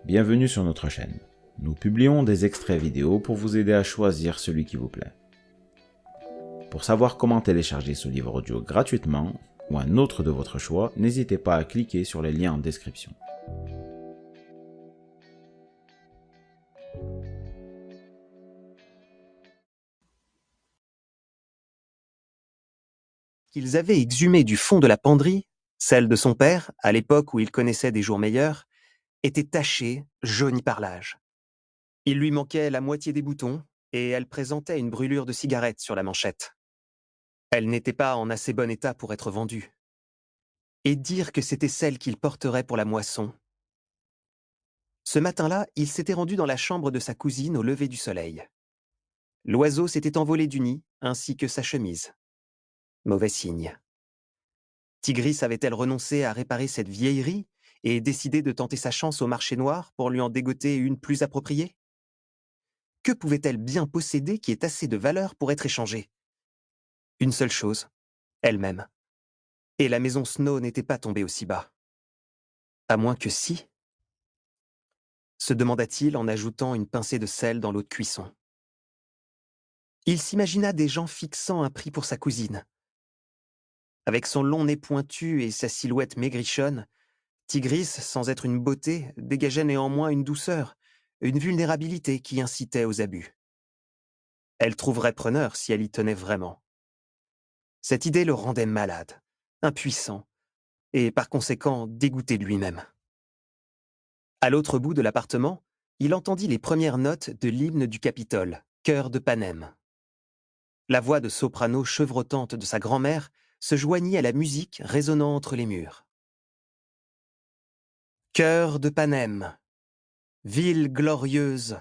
Bienvenue sur notre chaîne. Nous publions des extraits vidéo pour vous aider à choisir celui qui vous plaît. Pour savoir comment télécharger ce livre audio gratuitement ou un autre de votre choix, n'hésitez pas à cliquer sur les liens en description. Qu'ils avaient exhumé du fond de la penderie, celle de son père, à l'époque où il connaissait des jours meilleurs, était tachée, jaunie par l'âge. Il lui manquait la moitié des boutons, et elle présentait une brûlure de cigarette sur la manchette. Elle n'était pas en assez bon état pour être vendue. Et dire que c'était celle qu'il porterait pour la moisson. Ce matin-là, il s'était rendu dans la chambre de sa cousine au lever du soleil. L'oiseau s'était envolé du nid, ainsi que sa chemise. Mauvais signe. Tigris avait-elle renoncé à réparer cette vieillerie et décidé de tenter sa chance au marché noir pour lui en dégoter une plus appropriée? Que pouvait-elle bien posséder qui ait assez de valeur pour être échangée? Une seule chose, elle-même. Et la maison Snow n'était pas tombée aussi bas. À moins que si, se demanda-t-il en ajoutant une pincée de sel dans l'eau de cuisson. Il s'imagina des gens fixant un prix pour sa cousine. Avec son long nez pointu et sa silhouette maigrichonne, Tigris, sans être une beauté, dégageait néanmoins une douceur, une vulnérabilité qui incitait aux abus. Elle trouverait preneur si elle y tenait vraiment. Cette idée le rendait malade, impuissant, et par conséquent dégoûté de lui-même. À l'autre bout de l'appartement, il entendit les premières notes de l'hymne du Capitole, Chœur de Panem. La voix de soprano chevrotante de sa grand-mère se joignit à la musique résonnant entre les murs. Chœur de Panem, ville glorieuse,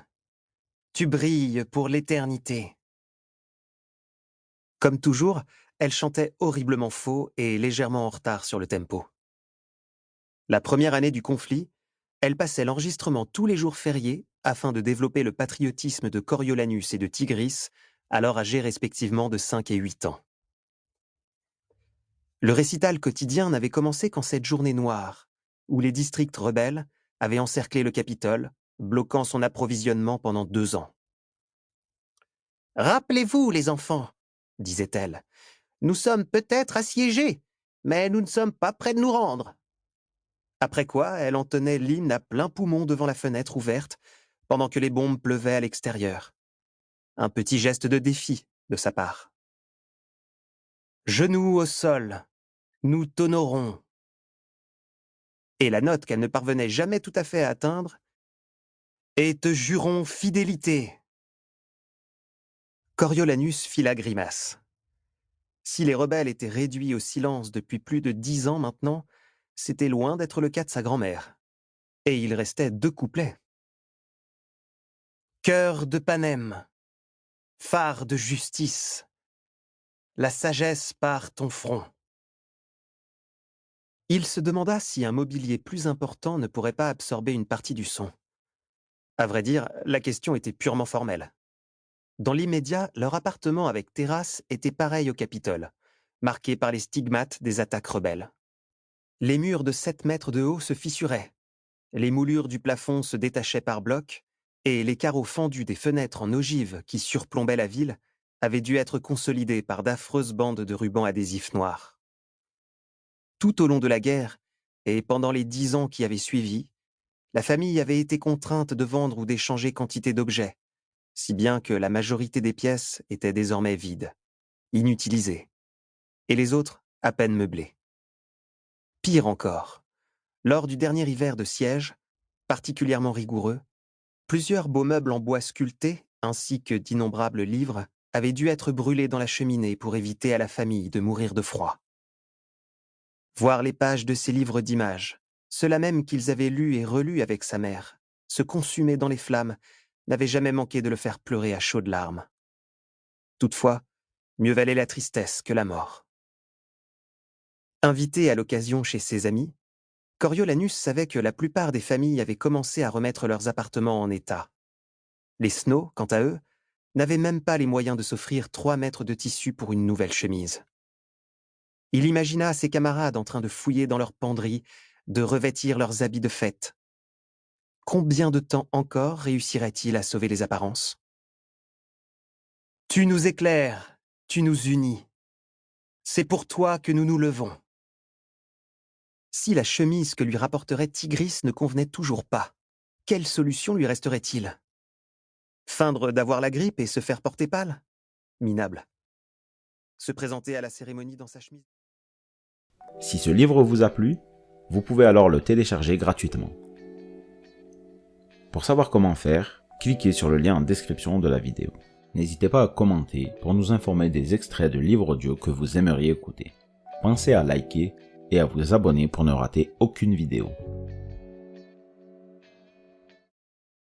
tu brilles pour l'éternité. Comme toujours, elle chantait horriblement faux et légèrement en retard sur le tempo. La première année du conflit, elle passait l'enregistrement tous les jours fériés afin de développer le patriotisme de Coriolanus et de Tigris, alors âgés respectivement de 5 et 8 ans. Le récital quotidien n'avait commencé qu'en cette journée noire, où les districts rebelles avaient encerclé le Capitole, bloquant son approvisionnement pendant 2 ans. « Rappelez-vous, les enfants, disait-elle, nous sommes peut-être assiégés, mais nous ne sommes pas près de nous rendre. » Après quoi, elle entonnait l'hymne à plein poumon devant la fenêtre ouverte, pendant que les bombes pleuvaient à l'extérieur. Un petit geste de défi de sa part. Genoux au sol, nous t'honorons. Et la note qu'elle ne parvenait jamais tout à fait à atteindre, et te jurons fidélité. Coriolanus fit la grimace. Si les rebelles étaient réduits au silence depuis plus de 10 ans maintenant, c'était loin d'être le cas de sa grand-mère. Et il restait 2 couplets. Cœur de Panem, phare de justice, la sagesse part ton front. Il se demanda si un mobilier plus important ne pourrait pas absorber une partie du son. À vrai dire, la question était purement formelle. Dans l'immédiat, leur appartement avec terrasse était pareil au Capitole, marqué par les stigmates des attaques rebelles. Les murs de 7 mètres de haut se fissuraient, les moulures du plafond se détachaient par blocs, et les carreaux fendus des fenêtres en ogive qui surplombaient la ville avaient dû être consolidés par d'affreuses bandes de rubans adhésifs noirs. Tout au long de la guerre, et pendant les 10 ans qui avaient suivi, la famille avait été contrainte de vendre ou d'échanger quantité d'objets, si bien que la majorité des pièces étaient désormais vides, inutilisées, et les autres à peine meublées. Pire encore, lors du dernier hiver de siège, particulièrement rigoureux, plusieurs beaux meubles en bois sculpté, ainsi que d'innombrables livres, avaient dû être brûlés dans la cheminée pour éviter à la famille de mourir de froid. Voir les pages de ces livres d'images, ceux-là même qu'ils avaient lus et relus avec sa mère, se consumer dans les flammes, n'avait jamais manqué de le faire pleurer à chaudes larmes. Toutefois, mieux valait la tristesse que la mort. Invité à l'occasion chez ses amis, Coriolanus savait que la plupart des familles avaient commencé à remettre leurs appartements en état. Les Snow, quant à eux, n'avaient même pas les moyens de s'offrir 3 mètres de tissu pour une nouvelle chemise. Il imagina ses camarades en train de fouiller dans leurs penderies, de revêtir leurs habits de fête. combien de temps encore réussirait-il à sauver les apparences? Tu nous éclaires, tu nous unis. C'est pour toi que nous nous levons. Si la chemise que lui rapporterait Tigris ne convenait toujours pas, quelle solution lui resterait-il? Feindre d'avoir la grippe et se faire porter pâle? Minable. Se présenter à la cérémonie dans sa chemise? Si ce livre vous a plu, vous pouvez alors le télécharger gratuitement. Pour savoir comment faire, cliquez sur le lien en description de la vidéo. N'hésitez pas à commenter pour nous informer des extraits de livres audio que vous aimeriez écouter. Pensez à liker et à vous abonner pour ne rater aucune vidéo.